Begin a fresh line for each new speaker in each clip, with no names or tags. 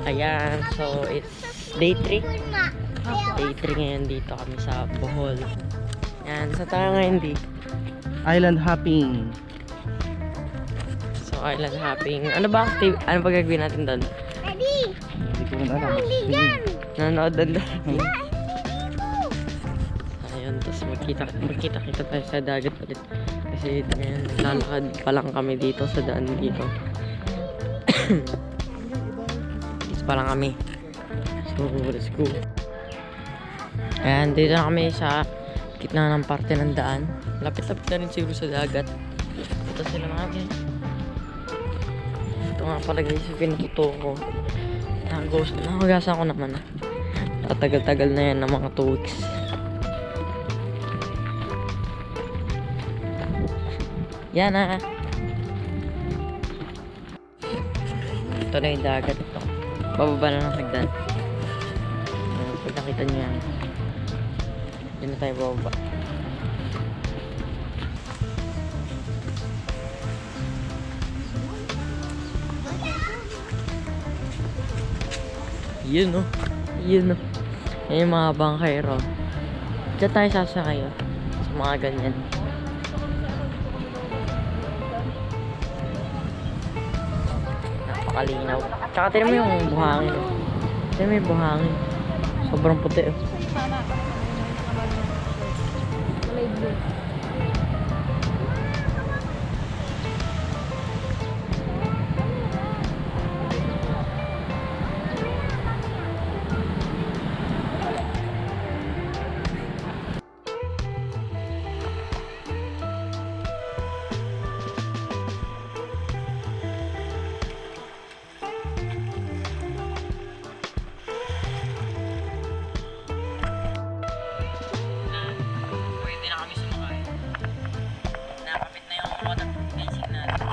Ayan, so it's day 3. Day 3 ngayon dito kami sa Bohol. Ayan, sa tayo ngayon di.
Island hopping.
So island hopping. Ano ba ano ba gagawin natin doon?
Daddy!
Hindi ko rin alam.
Hindi dyan!
Nanonood doon. Ayun, tapos magkita-kita tayo sa dagat ulit. Kasi ngayon, naglalakad pa lang kami dito sa daan dito. Dito pa lang kami. So, let's go. Ayan, dito na kami sa gitna ng parte ng daan. Lapit-lapit na rin siguro sa dagat. Ito sila namin. Ito nga pala guys, pinututo ko. Nakagasan ko naman ah. Tatagal-tagal na yan ng mga 2 weeks. Yan ah. Ito na yung dagat ito. Bababa na ng hagdan. Pag nakita nyo yan, dyan na tayo bababa. Yun oh. Yun oh. Yan yung mga bangkay ron. Diyan tayo sasakay oh. Sa mga ganyan. Napakalinaw. Tsaka tinan mo yung buhangin. Tinan mo yung buhangin. Sobrang puti oh. Pwede na kami sumakay. Nakapit na yung water facing natin.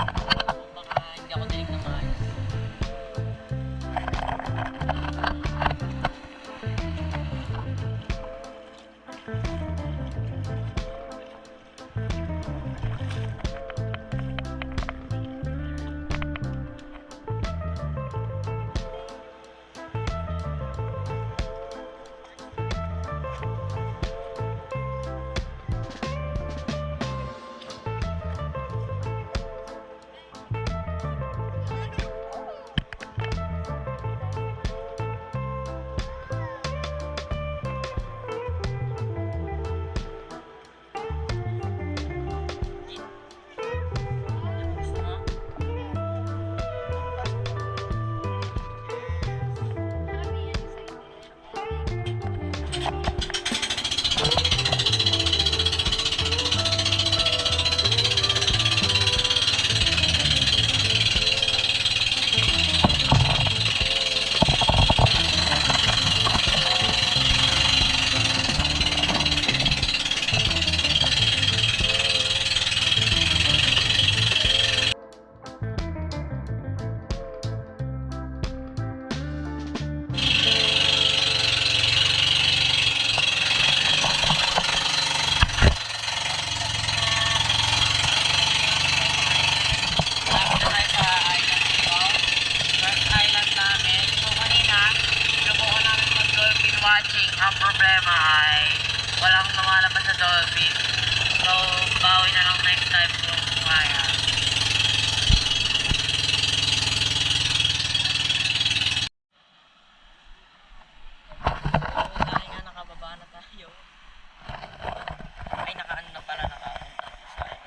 Baka hindi ako dinig na maayos. Watching, ang problema ay walang lumalabas sa dolphin. So, bawi na lang next time kung kaya. Dahil nga nakababa na tayo. Ay, nakaano na pala, nakapunta sa akin.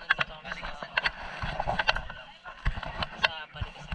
Nandito kami sa Balikasang.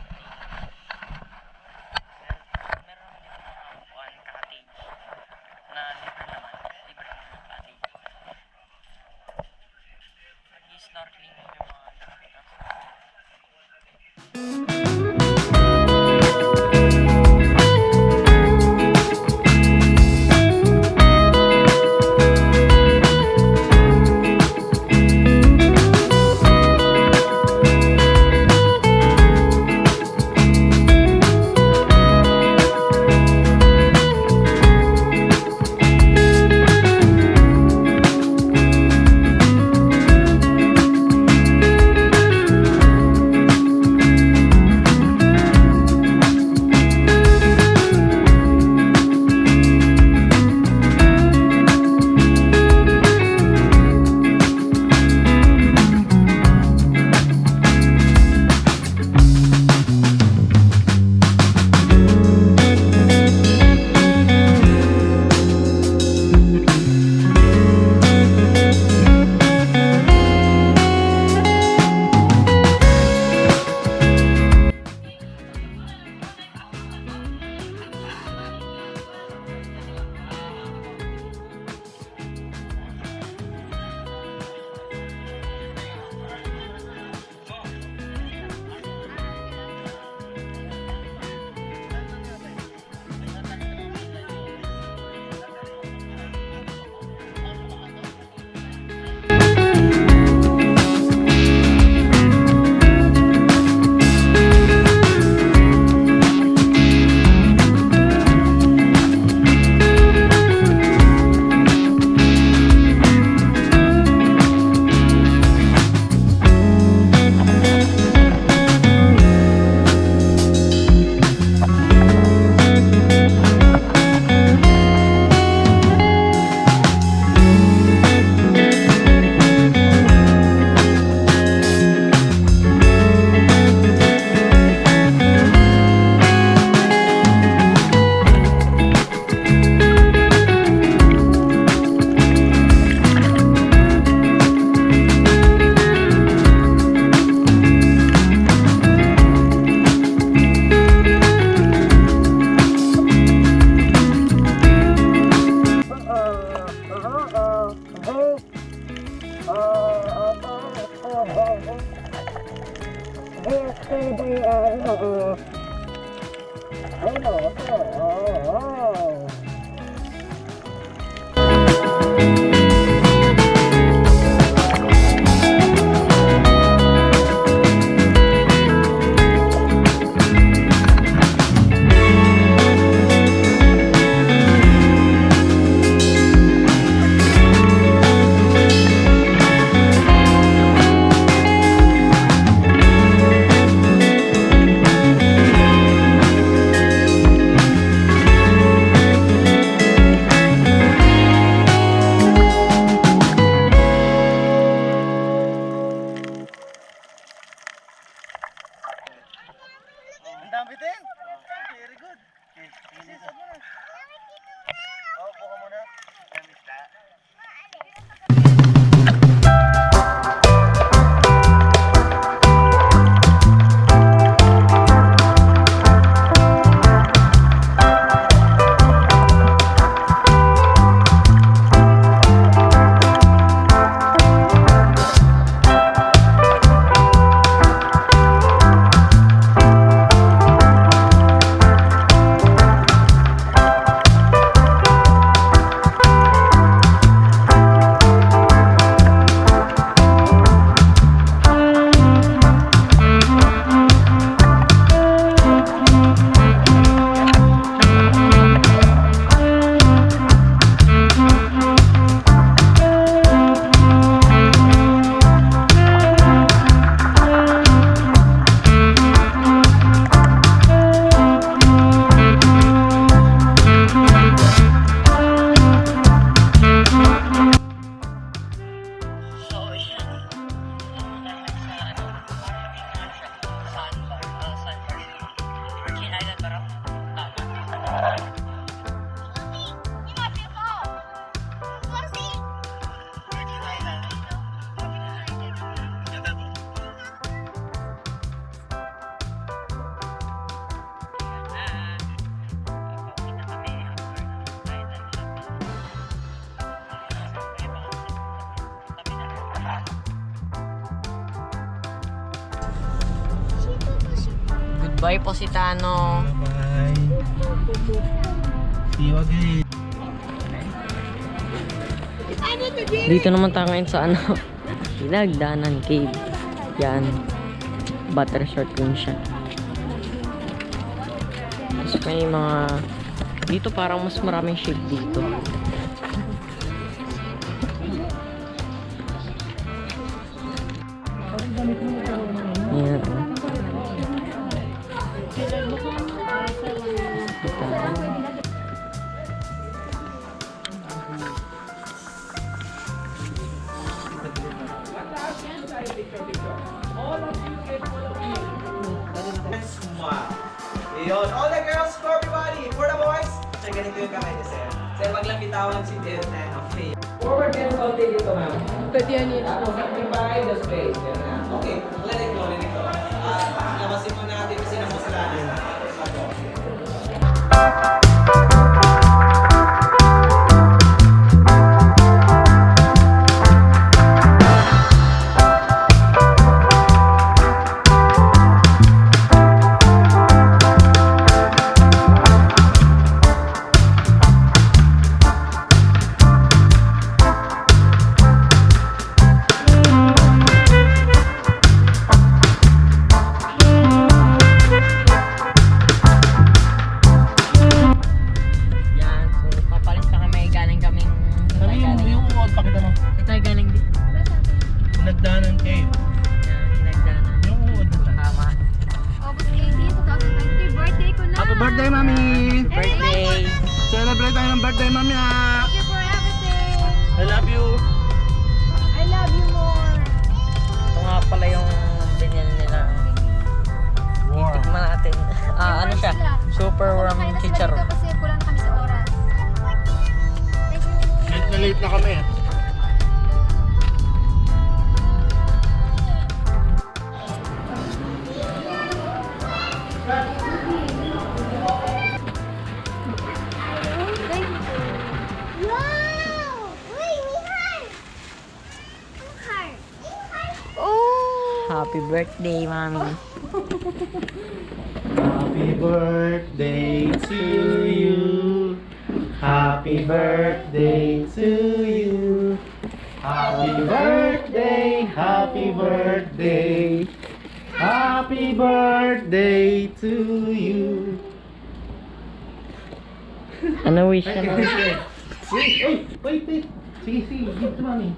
Ang dami din. Very good. Sisod mo na. Oo, buka mo na.
Goodbye po si Tano.
Bye. See you again.
Dito naman tayo ngayon sa ano, Pinagdanan Cave. Yan. Butter resort yun siya. Tapos may mga, dito parang mas maraming ship dito. Yan.
Smile. Yun. All the girls, for everybody. For the boys, so ganito yung kamay ni Sir. Sir, wag lang bitawan si Ted na. Okay. Forward and konti dito, ma'am. Pwede yan yun. Tapos, sacrifice the space. Yan na. Okay. Let it go, let it go. Labasin mo natin kasi namasalanan.
Happy birthday, Mami.
Happy birthday to you. Happy birthday to you. Happy birthday, happy birthday. Happy birthday to you.
Ano wish ka na?
Wait. Sige, give to mommy.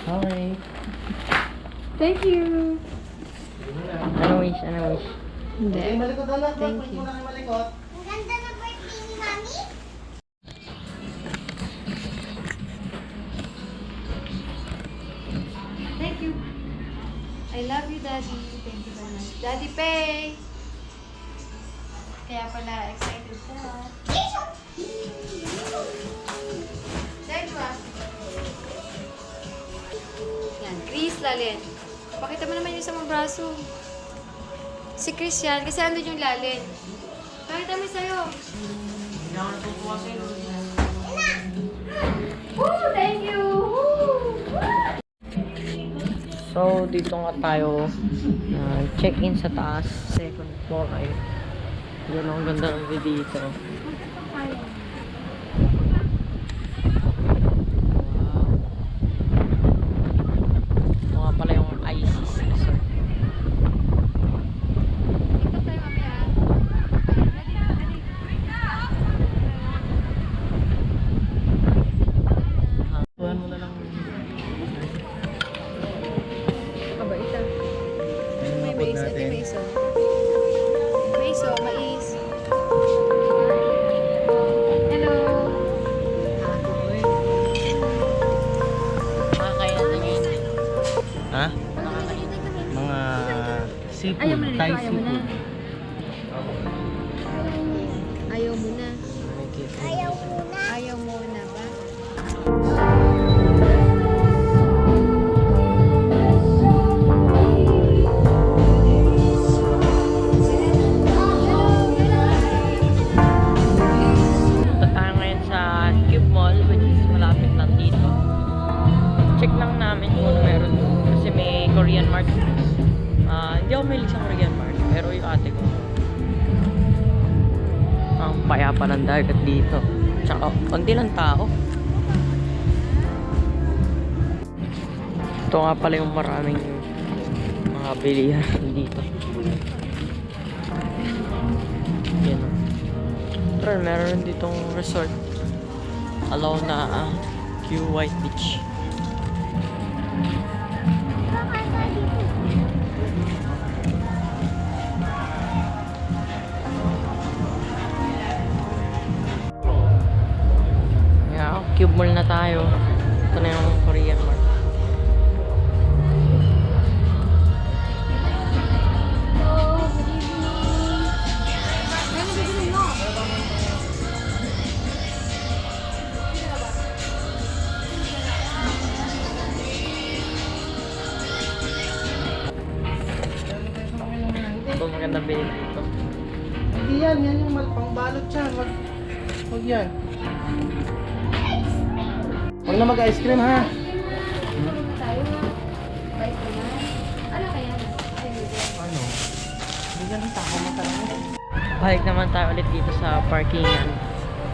Sorry.
Thank you.
Ano wish?
Okay, malikot anak. Thank you. Malikot.
Ang ganda ng birthday ni Mami.
Thank you. I love you, Daddy. Thank you very much. Daddy Pay! Kaya pala excited ka. Dahil ba? Yan, Chris Lalin. Pakita mo naman yung sa mga braso. Si Chris yan, kasi andun yung Lalin. Pakita mo sa'yo.
Hindi ako natutuwa sa'yo.
Woo! Thank you! Woo!
So, dito nga tayo check-in sa taas. Second floor ay. Yun ang ganda ng view dito. Wow. Ito nga pala yung ISIS resort.
Dito tayo mamaya.
Tuhan mo na lang.
Aba, ito. May mais. Ito yung mais, oh. Mais, oh. Mais. Hello.
Makakain na ngayon.
Ha?
Makakain.
Mga seafood.
Ayaw mo na
Thai
dito. Ayaw mo na.
seafood.
Ayaw mo na.
Ayaw ko na.
Ayaw mo na ba?
Punta tayo ngayon sa Cube Mall, which is malapit lang dito. Check lang namin kung ano meron doon. Kasi may Korean Mart. Hindi ako mahilig sa Korean Mart, pero yung ate ko. Ang payapa ng dagat dito. Tsaka, konti lang tao. Ito nga pala yung maraming mga bilihan dito. Yan o. Pero meron ditong resort. Allow na Q White Beach. Yeah, Cube Mall na tayo. Ito na yung Korean Mart. Ito maganda bilhin dito.
Hindi yan yung pangbalot siya. Wag yan. Huwag na mag-ice cream ha.
Ano kaya?
Ano? Hindi ganun tako mo talaga.
Balik naman tayo ulit dito sa parkingan,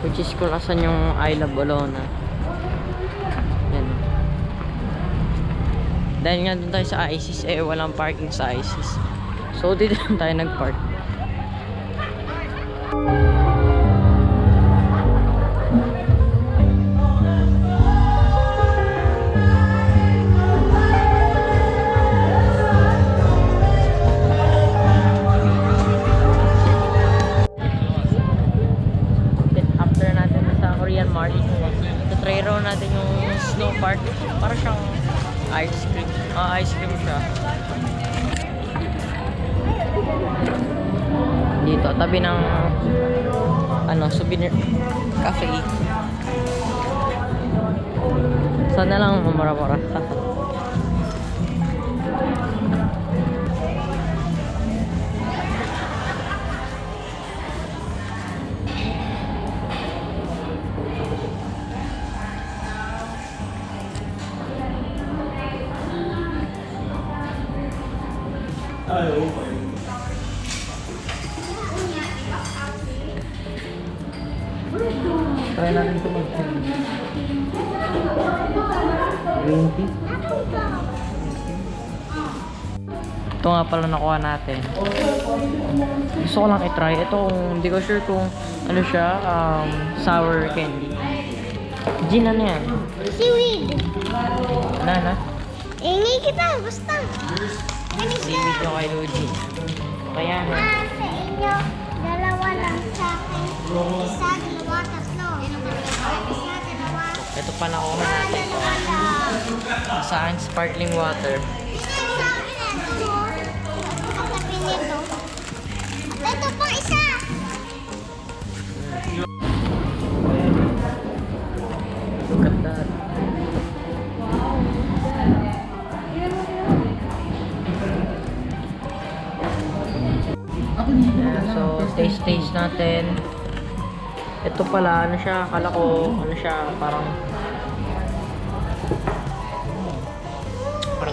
which is kung asan yung I Love Bologna. Yan. Dahil nga dun tayo sa ISIS, walang parking sa ISIS. So dito lang tayo nag-park. After natin sa Korean Mart, try raw natin yung snow park. Para siyang ice cream. Ice cream siya. Dito, tabi ng souvenir cafe. Sana lang mamara-mara.
Try natin ito mag green tea.
Ito nga pala nakuha natin. Gusto ko lang i-try. Ito, hindi ko sure kung ano siya, sour candy. Gin ano yan?
Seaweed.
Na?
Ingi kita, basta.
Seaweed yung kay Luigi. Kaya na.
Sa inyo, dalawa lang sa akin. Isa, dalawa, tatlo. Isa, dalawa.
Ito pa nakuha natin.
Dalawa lang.
Sa akin, sparkling water.
Sa akin, ito. Sa tabi nito. At ito pang isa.
Ganda. Ayan, so, taste natin. Ito pala, ano siya, akala ko, ano siya, parang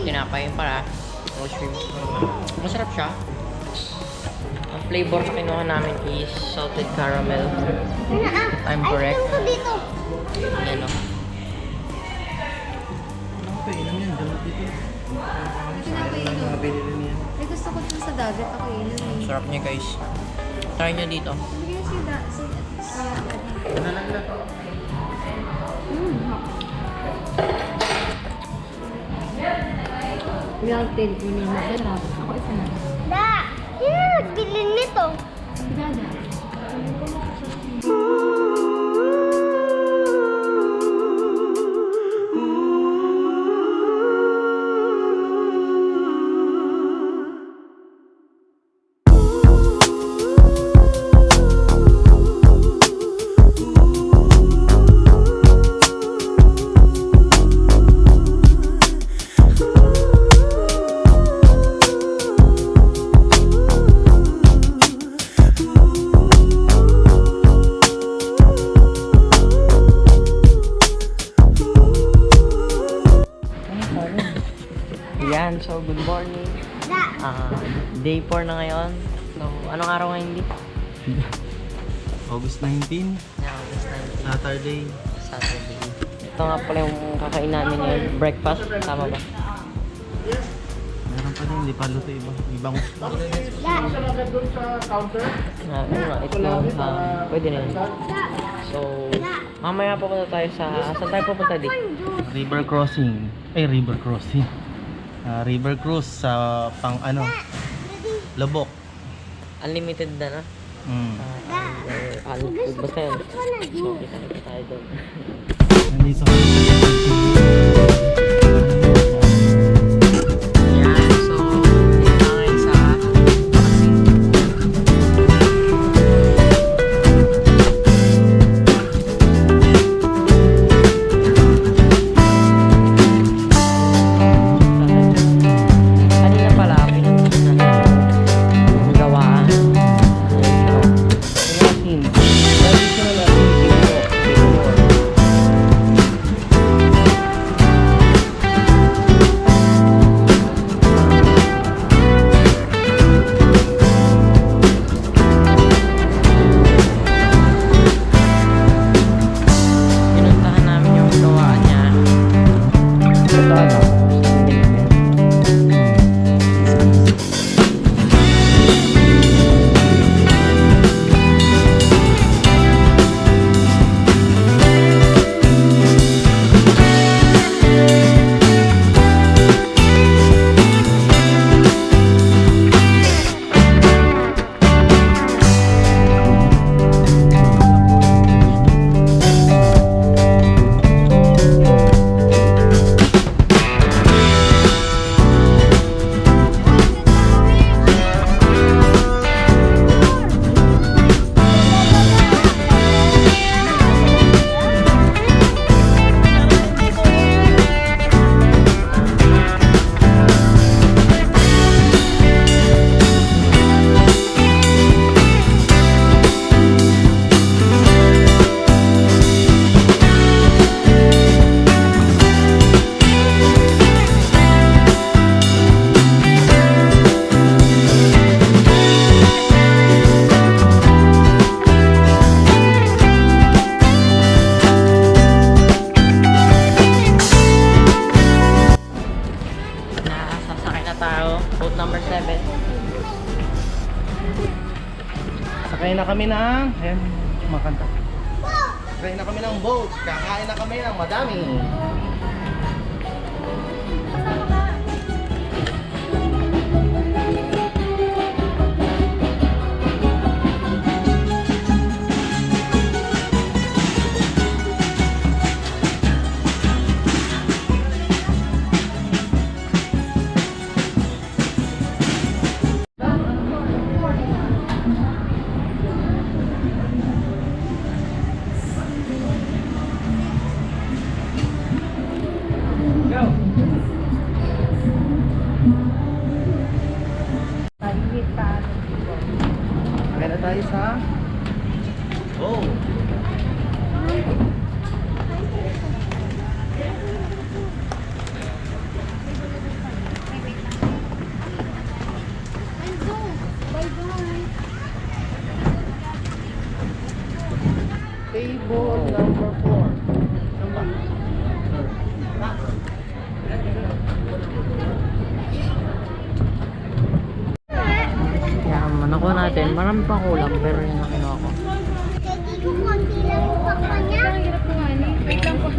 tinapay para ice cream. Masarap siya. Ang flavor na kinuha namin is salted caramel. I'm correct.
Ice cream ko dito.
Yan o.
Ano pa ilan yan? Damot dito. Mga binili niya.
Ay, gusto ko dun sa dagat ako yun.
Sarap niya guys. Try nyo dito.
Bigyan si Milk tea, ini masarap. Ako isa na.
Da, sino nagbili nito?
Dada.
Yan, so good morning.
Da,
Day 4 na ngayon. So, anong araw ngayon, Di?
August 19,
Yeah, August 19.
Saturday.
Saturday. Ito nga pala yung kakain namin ngayon. Breakfast, tama ba?
Meron pa din, hindi pa luto iba. Ibang
da,
Ano nga, itlog. Pwede na yun. So, mamaya pupunta tayo sa... Saan tayo pupunta, Di?
river crossing. River crossing. River cruise sa pang ano, Lubok.
Unlimited na na. Basta yun. So, kita tayo doon.
Nandito.
Yan, so, dito na ngayon sa Pasig. Kanina pala, pinunta na gawaan.
Latin. Traditional Latin siguro. kami ng... Ayan, kumakanta. Try na kami ng boat. Kakain na kami ng madami. Kaya na tayo sa... Oh! Table number 4.
Kaya nakuha natin. Marami pang kulang pero yung nakinuha ko.
Hindi ko konti lang yung pakpa niya.
Hirap ko nga ni. Wait lang po.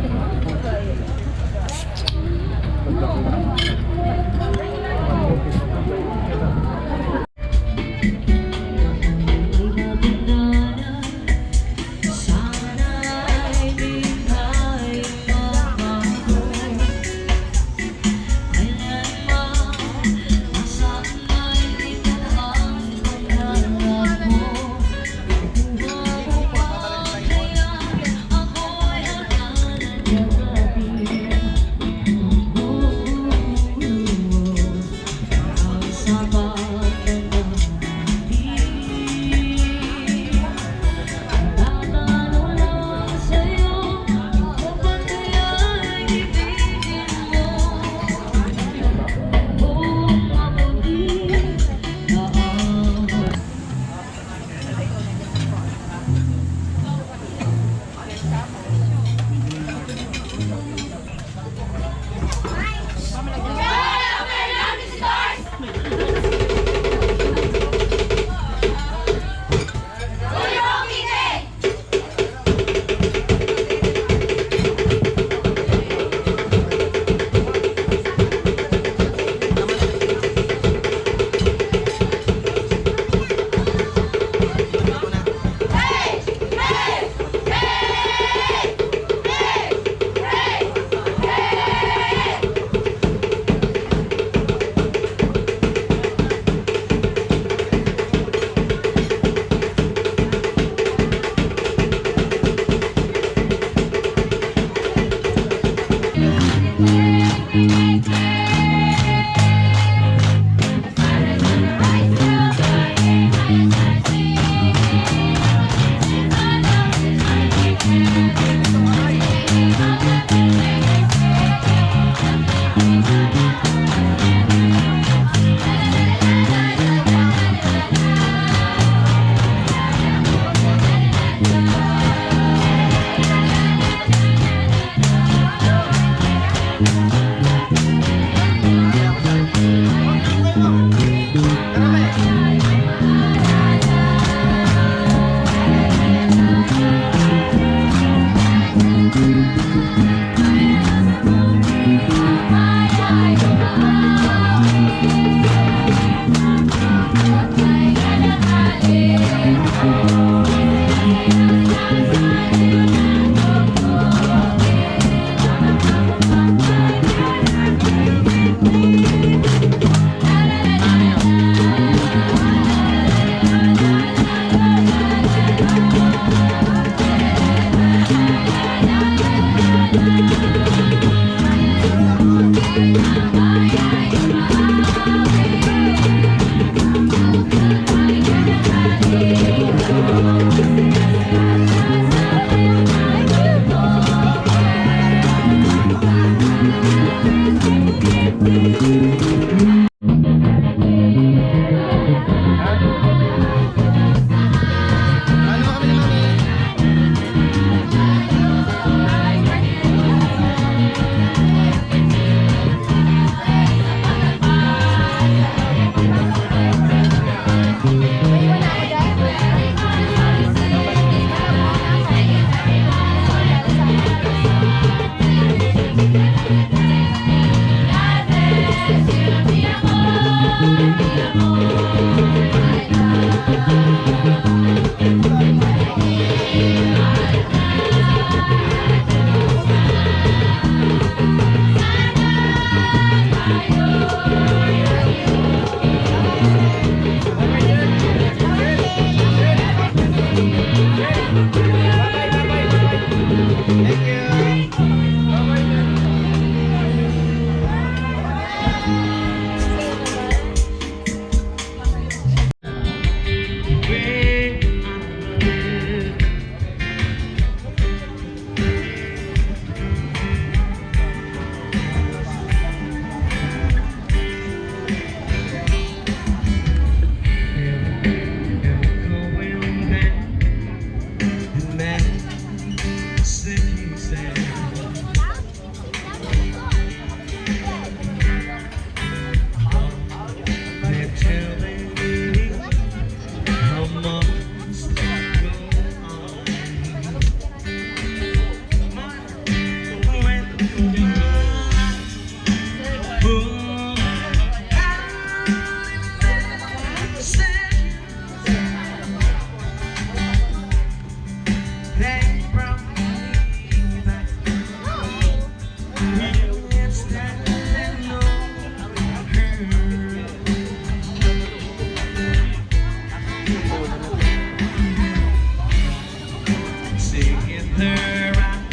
her out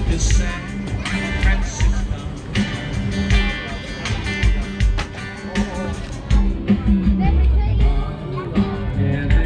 to San Francisco. And then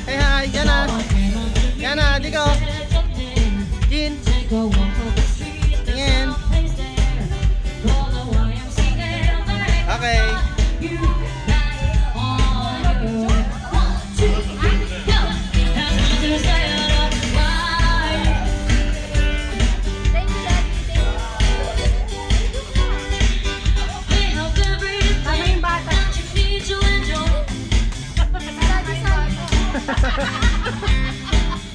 hey, hi, Yana. Yana, Ligo. Jin. Tingin. Okay.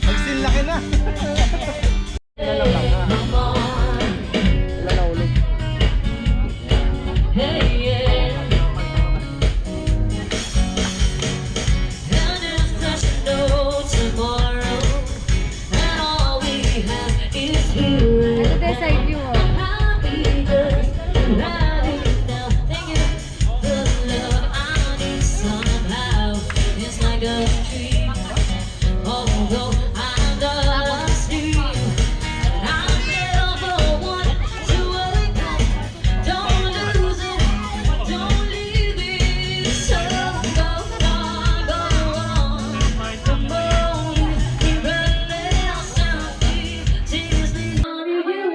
Magsilaki na.
Ano tayo side view mo?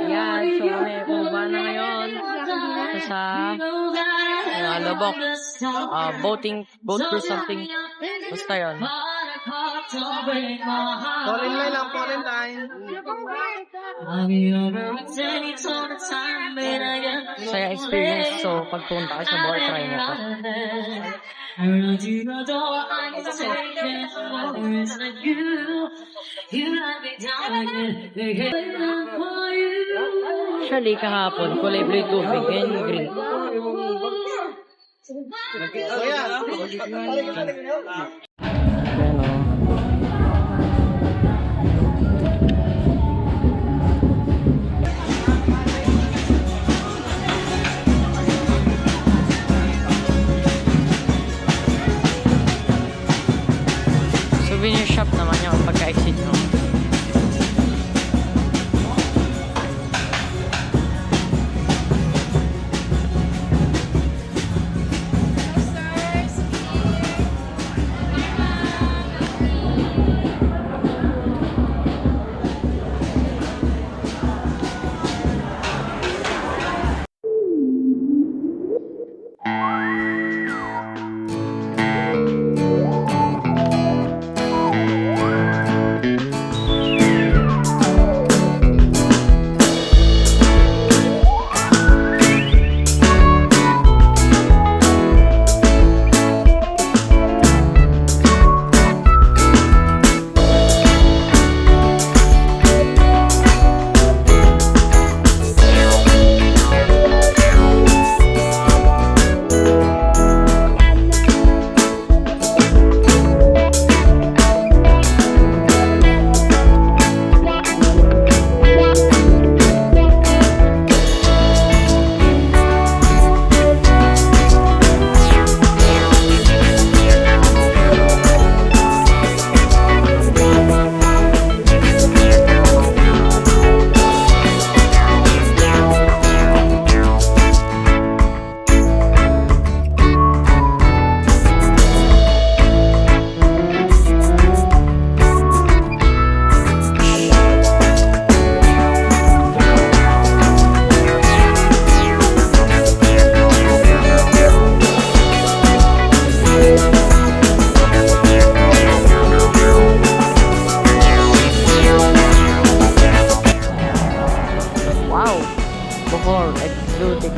Yan, so may bumaba na ngayon sa Lubok. Boat or something. Basta yun.
Foreign line lang, foreign line.
Saya experience. So, pag punta ka sa Bohol, try mo to. Actually, kahapon, kulay blue yung tubig. Ngayon yung green.
Kuya.
Ayan o. Souvenir shop naman yung pagka-exit mo.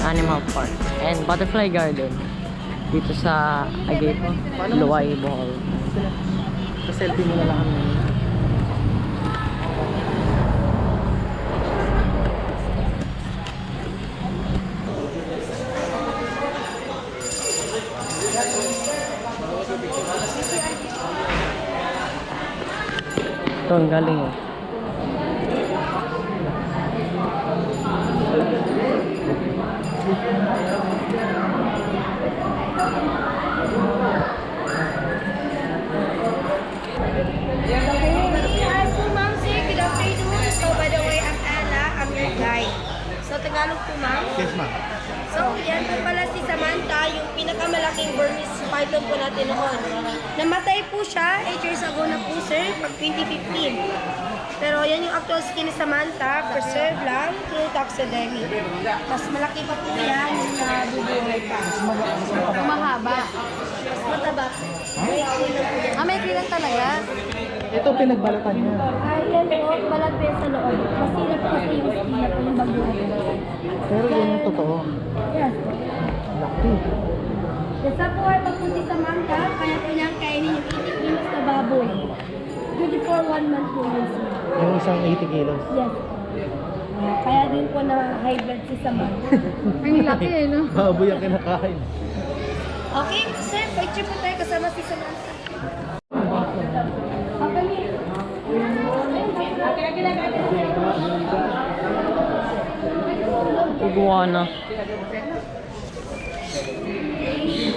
Animal Park and Butterfly Garden. dito sa Agapo, Luwai, Bohol.
Pa-selfie mo na lang kami.
Ito ang galing eh.
Hi po, ma'am, sir. Good afternoon. So, by the way, I'm Anna. I'm your guide. So, Tagalog po, ma'am.
Yes, ma'am.
So, yan po pala si Samantha, yung pinakamalaking Burmese python po natin noon. Namatay po siya 8 years ago na po, sir, pag 2015. Pero yan yung actual skin ni Samantha, preserve lang through taxidermy. Mas malaki pa po yan yung nabubuhay pa.
Mahaba.
Mas mataba. May clean lang po yan.
May krilang talaga.
Ito pinagbalatan niya.
Yan po, balat po yan sa loob. Masilip kasi yung skin na po yung baguhan.
Pero yan yung totoo.
Yes.
Laki.
Isa po ay pagpunti sa Samantha, kaya po niyang kainin yung 80 kilos na baboy. 24 1 month po yun, sir.
Yung isang 80 kilos.
Yes. Kaya din po na high blood si Samantha.
Ang laki eh, no?
Baboy ang kinakain.
Okay, sir, picture po tayo kasama si Samantha.
Iguana.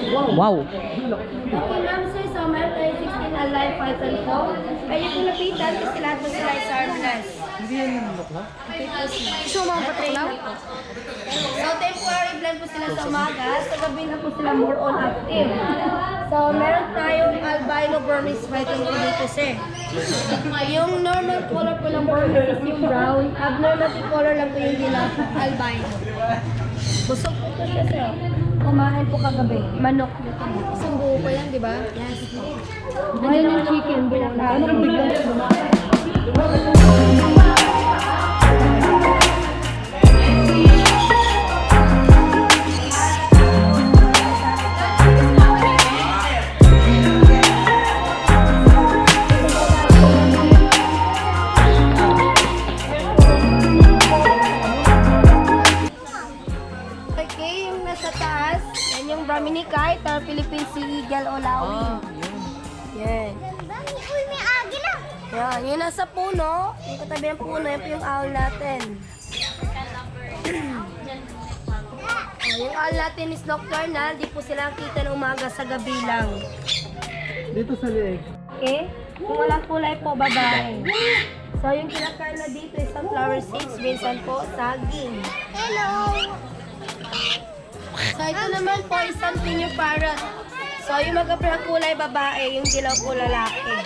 Wow!
Okay, ma'am, sir, so meron tayo 16 alive python po. Kaya po lapitan kasi lahat po sila ay harmless.
Hindi yan yung bakla?
Gusto mo mga patrain po. So, temporary blend po sila sa umaga. Sa gabi na po sila more on active. So, meron tayong albino Burmese python po dito, sir. Yung normal color po ng Burmese is yung brown. Abnormal color lang po yung dilaw, albino. Busog po siya, sir. Kumain po kagabi. Manok dito.
Isang buo pa yan, di ba?
Yes.
Nandiyan yung chicken.
Ano kung biglang okay, yung nasa taas, yan yung Brahmini kite or Philippine Sea Eagle o Lawi. Yan.
Uy, may agila.
Yan, yung nasa puno, yung katabi ng puno, yan po yung owl natin. Yung owl natin is nocturnal, di po sila kita ng umaga sa gabi lang.
Dito sa leeg.
Okay? Kung walang kulay po, babae. So, yung kinakain na dito is sunflower seeds, minsan po, saging.
Hello.
So, ito naman po is something yung parrot. So, yung magkaprang kulay babae, yung dilaw po lalaki.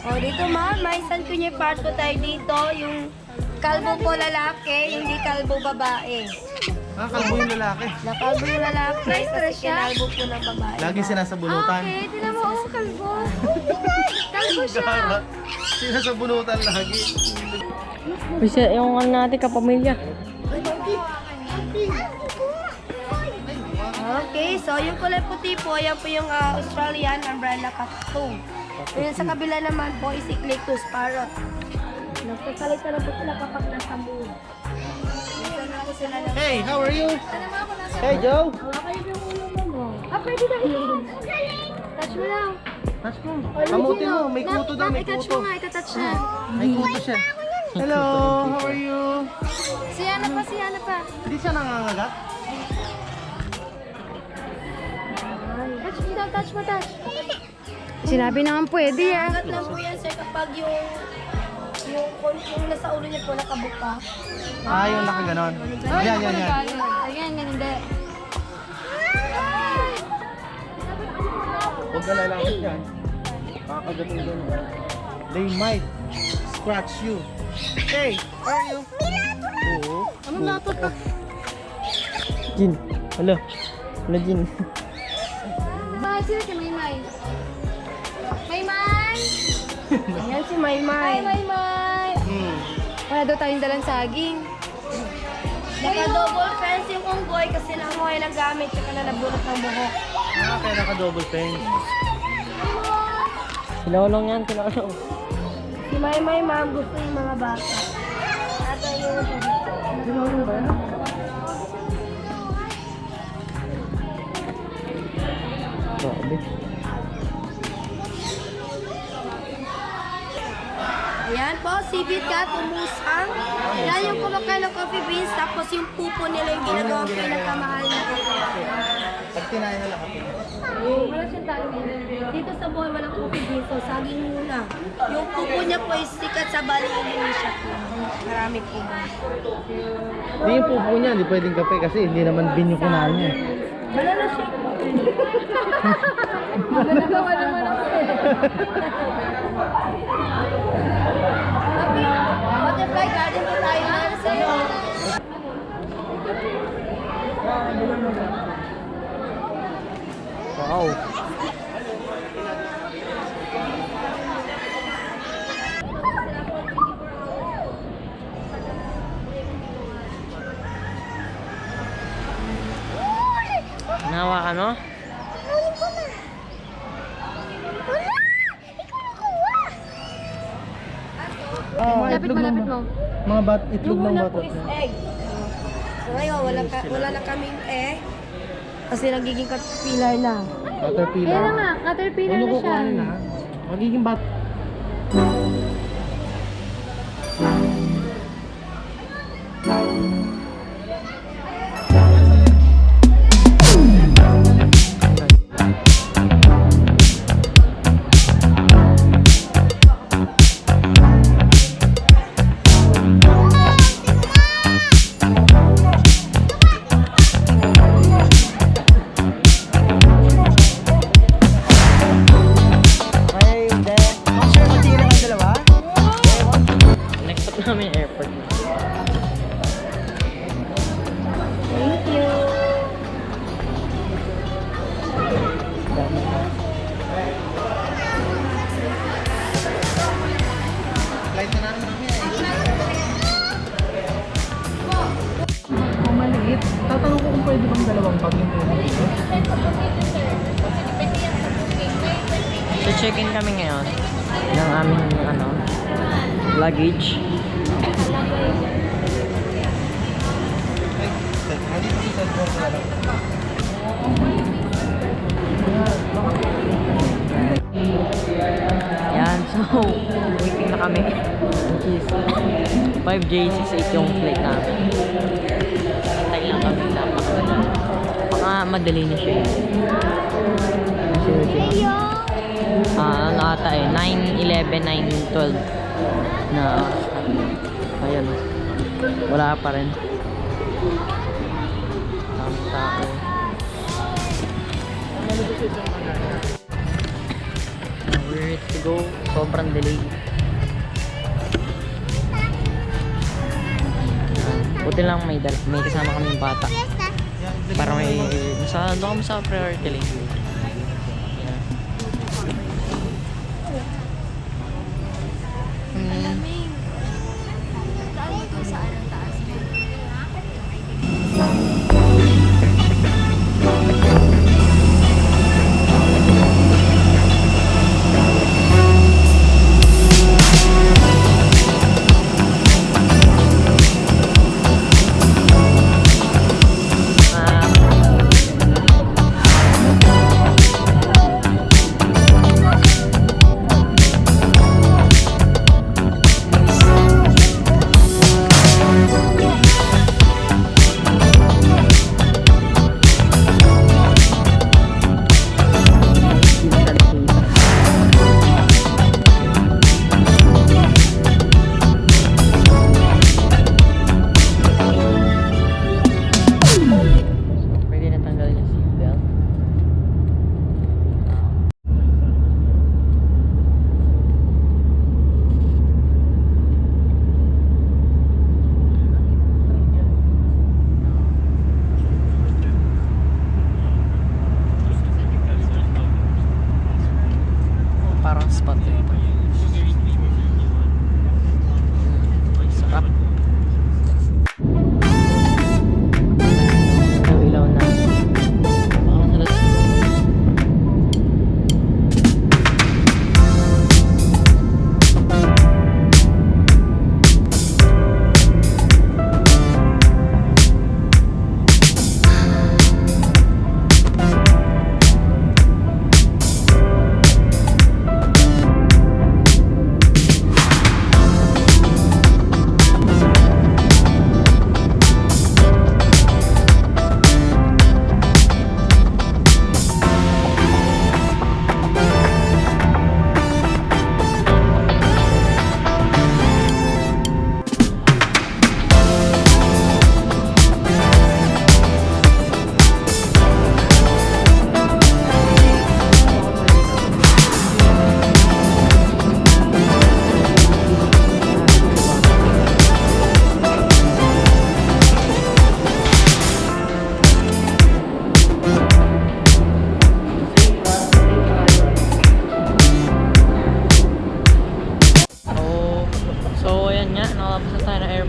O, dito ma'am, may isang kunya part po tayo dito, yung kalbo po lalaki, yung di kalbo babae.
Ah, kalbo yung lalaki.
Nakalbo yung lalaki,
Na-stress
kasi
siya?
kinalbo po ng babae.
Lagi sinasabunutan.
Okay, tinan mo, oh, kalbo. Kalbo siya.
Gara. Sinasabunutan lagi.
Kasi yung ano natin kapamilya.
Okay, so yung kulay puti po, yan po yung Australian umbrella cockatoo. Yung sa kabila naman po is Eclectus parrot. Nagsasalita na po sila kapag nasa mood. Minsan na po sila na.
Hey, how are you?
Ano mo ako nasa...
Hey, Joe.
Hawakan niyo yung ulo mo.
Pwede na yun. Touch mo lang.
Touch mo. Kamutin mo. May kuto daw, may
I-touch
kuto.
mo nga, itatouch na.
May kuto siya. Hello, how are you?
Si Yana pa, si Yana pa.
Hindi siya nangangagat?
Touch mo daw, touch mo, touch. Sinabi naman pwede ah.
Angat lang po yan sir kapag yung nasa ulo niya po nakabuka.
Ah, yung nakaganon. Yan, yan, yan.
Ayan, hindi.
Huwag ka lalapit yan. Kakagatin doon. They might scratch you. Hey, how are you? Oo.
Anong lapot ka?
Jin. Hala. Hala, Jin.
Bye, sila si Maymay. Maymay!
Ayan si
Hi,
Maymay.
Maymay!
Hmm.
Wala daw tayong dalang saging.
Naka-double fence yung unggoy kasi lang mo ay nagamit tsaka na nabunot ng buhok.
Kaya naka-double fence.
Sinulong yan, sinulong.
Si Maymay ma'am gusto yung mga bata. At yung
Sinulong ba yan?
Grabe.
Ayan po, si Cat, umusang. Yan yung kumakain ng coffee beans, tapos yung pupo nila yung ginagawa ang pinakamahal na kape.
Pag tinayin na lang ako.
Wala siyang talo. Dito sa buhay walang coffee beans, so saging muna. Yung pupo niya po is sikat sa Bali, Indonesia po. Marami po.
Hindi yung pupo niya, hindi pwedeng kape kasi hindi naman bin yung kunahan niya.
Wala na siya.
Nagawa naman ako.
Butterfly garden po tayo na sa'yo.
Wow. Nawa ka, no?
Lapit mo.
Mga itlog
Yung
ng
una
bata.
po is egg. So ngayon, wala na kaming egg. Kasi nagiging caterpillar na.
Caterpillar.
Kaya nga, caterpillar
Ano
na
ko
siya.
kuhanin na? Magiging bat.
Next stop namin airport.
Thank you.
Flight na namin mamaya
Kung maliit, tatanong ko kung pwede bang dalawang bag yung
So check-in kami ngayon ng aming luggage. Yan, so waiting na kami. Which is 5J68 yung flight namin. Hintay lang kami na baka madali na siya. Ano ata 9, 11, 9, 12 na ayun, wala pa rin ang tao. We're ready to go, sobrang delay. Buti lang may kasama kaming bata para may sa priority lane.
Malamig. Tawag ko saan ang taas.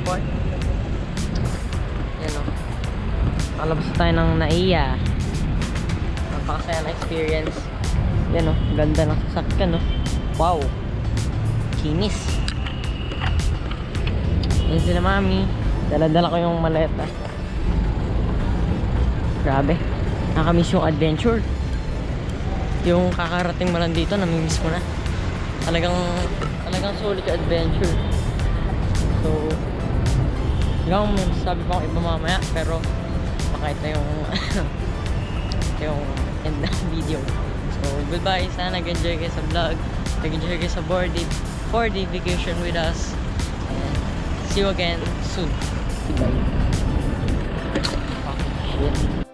airport. Yan o. Nakalabas tayo ng NAIA. Napakasaya na experience. Yan o. Ganda ng sasakyan o. Wow. Kinis. Yan sila mami. Dala-dala ko yung maleta. Grabe. Nakamiss yung adventure. Yung kakarating mo lang dito, namimiss mo na. Talagang solid yung adventure. So, yung sabi pa akong iba mamaya, pero makita yung yung end ng video. So, goodbye. Sana nag-enjoy kayo sa vlog. Nag-enjoy kayo sa 4-day vacation with us. And see you again soon. Goodbye. Oh, shit.